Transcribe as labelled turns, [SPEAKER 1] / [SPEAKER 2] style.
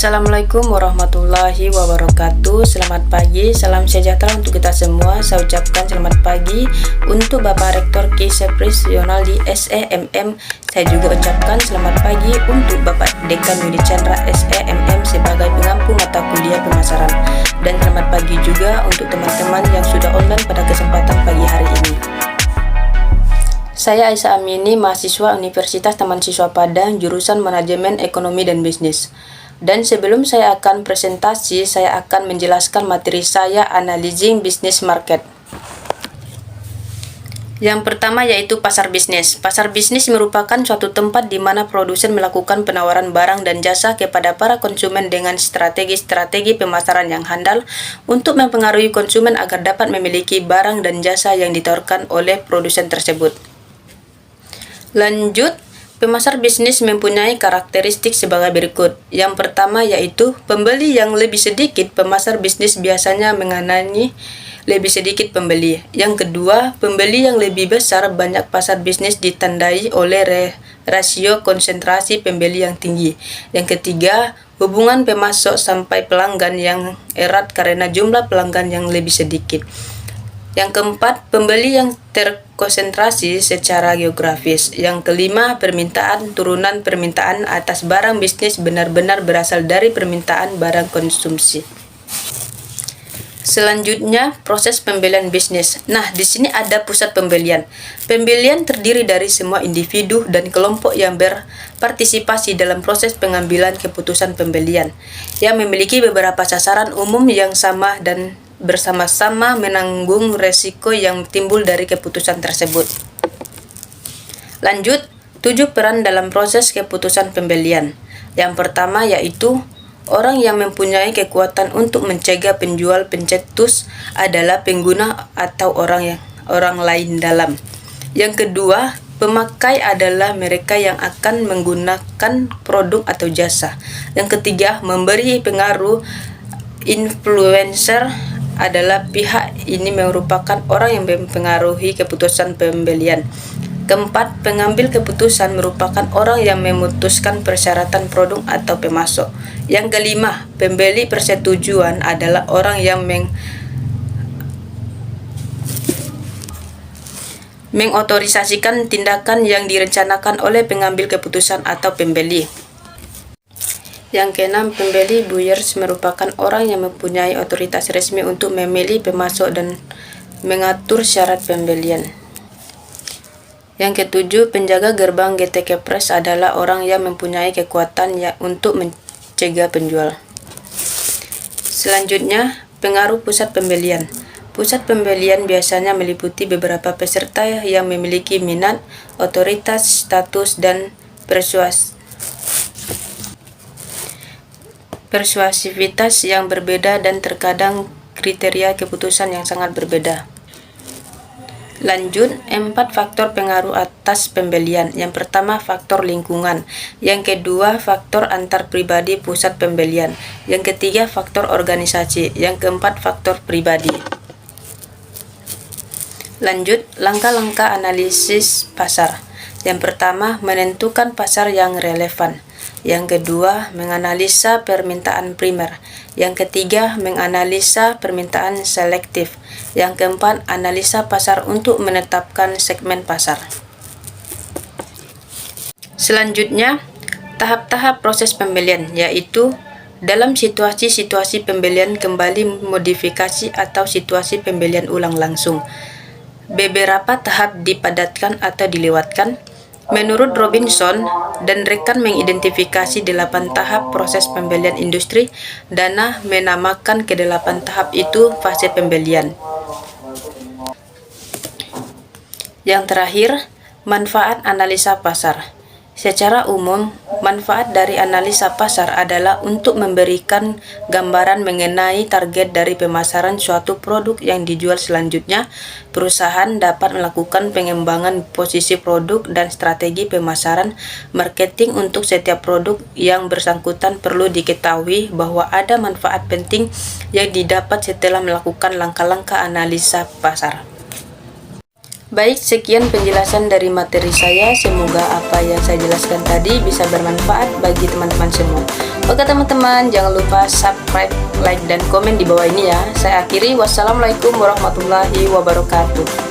[SPEAKER 1] Assalamualaikum warahmatullahi wabarakatuh. Selamat pagi, salam sejahtera untuk kita semua. Saya ucapkan selamat pagi untuk Bapak Rektor Kiseprisional di SEMM. Saya juga ucapkan selamat pagi untuk Bapak Dekan Yudi Chandra SEMM sebagai pengampu mata kuliah pemasaran. Dan selamat pagi juga untuk teman-teman yang sudah online pada kesempatan pagi hari ini. Saya Aisyah Amini, mahasiswa Universitas Taman Siswa Padang, jurusan Manajemen Ekonomi dan Bisnis. Dan sebelum saya akan presentasi, saya akan menjelaskan materi saya Analyzing Business Market. Yang pertama yaitu pasar bisnis. Pasar bisnis merupakan suatu tempat di mana produsen melakukan penawaran barang dan jasa kepada para konsumen dengan strategi-strategi pemasaran yang handal untuk mempengaruhi konsumen agar dapat memiliki barang dan jasa yang ditawarkan oleh produsen tersebut. Lanjut, pemasar bisnis mempunyai karakteristik sebagai berikut. Yang pertama yaitu pembeli yang lebih sedikit, pemasar bisnis biasanya mengenai lebih sedikit pembeli. Yang kedua, pembeli yang lebih besar, banyak pasar bisnis ditandai oleh rasio konsentrasi pembeli yang tinggi. Yang ketiga, hubungan pemasok sampai pelanggan yang erat karena jumlah pelanggan yang lebih sedikit. Yang keempat, pembeli yang terkonsentrasi secara geografis. Yang kelima, turunan permintaan atas barang bisnis benar-benar berasal dari permintaan barang konsumsi. Selanjutnya, proses pembelian bisnis. Nah, di sini ada pusat pembelian. Pembelian terdiri dari semua individu dan kelompok yang berpartisipasi dalam proses pengambilan keputusan pembelian, yang memiliki beberapa sasaran umum yang sama dan bersama-sama menanggung resiko yang timbul dari keputusan tersebut. Lanjut, 7 peran dalam proses keputusan pembelian. Yang pertama yaitu orang yang mempunyai kekuatan untuk mencegah penjual pencetus adalah pengguna atau orang lain dalam. Yang kedua, pemakai adalah mereka yang akan menggunakan produk atau jasa. Yang ketiga, memberi pengaruh, influencer adalah pihak ini merupakan orang yang mempengaruhi keputusan pembelian. Keempat, pengambil keputusan merupakan orang yang memutuskan persyaratan produk atau pemasok. Yang kelima, pembeli persetujuan adalah orang yang mengotorisasikan tindakan yang direncanakan oleh pengambil keputusan atau pembeli. Yang keenam, pembeli buyers merupakan orang yang mempunyai otoritas resmi untuk memilih pemasok dan mengatur syarat pembelian. Yang ketujuh, penjaga gerbang GTK Press adalah orang yang mempunyai kekuatan untuk mencegah penjual. Selanjutnya, pengaruh pusat pembelian. Pusat pembelian biasanya meliputi beberapa peserta yang memiliki minat, otoritas, status, dan persuasivitas yang berbeda dan terkadang kriteria keputusan yang sangat berbeda. Lanjut, 4 faktor pengaruh atas pembelian. Yang pertama, faktor lingkungan. Yang kedua, faktor antar pribadi pusat pembelian. Yang ketiga, faktor organisasi. Yang keempat, faktor pribadi. Lanjut, langkah-langkah analisis pasar. Yang pertama, menentukan pasar yang relevan. Yang kedua, menganalisa permintaan primer. Yang ketiga, menganalisa permintaan selektif. Yang keempat, analisa pasar untuk menetapkan segmen pasar. Selanjutnya, tahap-tahap proses pembelian, yaitu dalam situasi-situasi pembelian kembali modifikasi atau situasi pembelian ulang langsung. Beberapa tahap dipadatkan atau dilewatkan. Menurut Robinson dan rekan mengidentifikasi 8 tahap proses pembelian industri, Dana menamakan ke-8 tahap itu fase pembelian. Yang terakhir, manfaat analisa pasar. Secara umum, manfaat dari analisa pasar adalah untuk memberikan gambaran mengenai target dari pemasaran suatu produk yang dijual selanjutnya. Perusahaan dapat melakukan pengembangan posisi produk dan strategi pemasaran marketing untuk setiap produk yang bersangkutan. Perlu diketahui bahwa ada manfaat penting yang didapat setelah melakukan langkah-langkah analisa pasar. Baik, sekian penjelasan dari materi saya. Semoga apa yang saya jelaskan tadi bisa bermanfaat bagi teman-teman semua. Oke teman-teman, jangan lupa subscribe, like, dan komen di bawah ini ya. Saya akhiri, wassalamualaikum warahmatullahi wabarakatuh.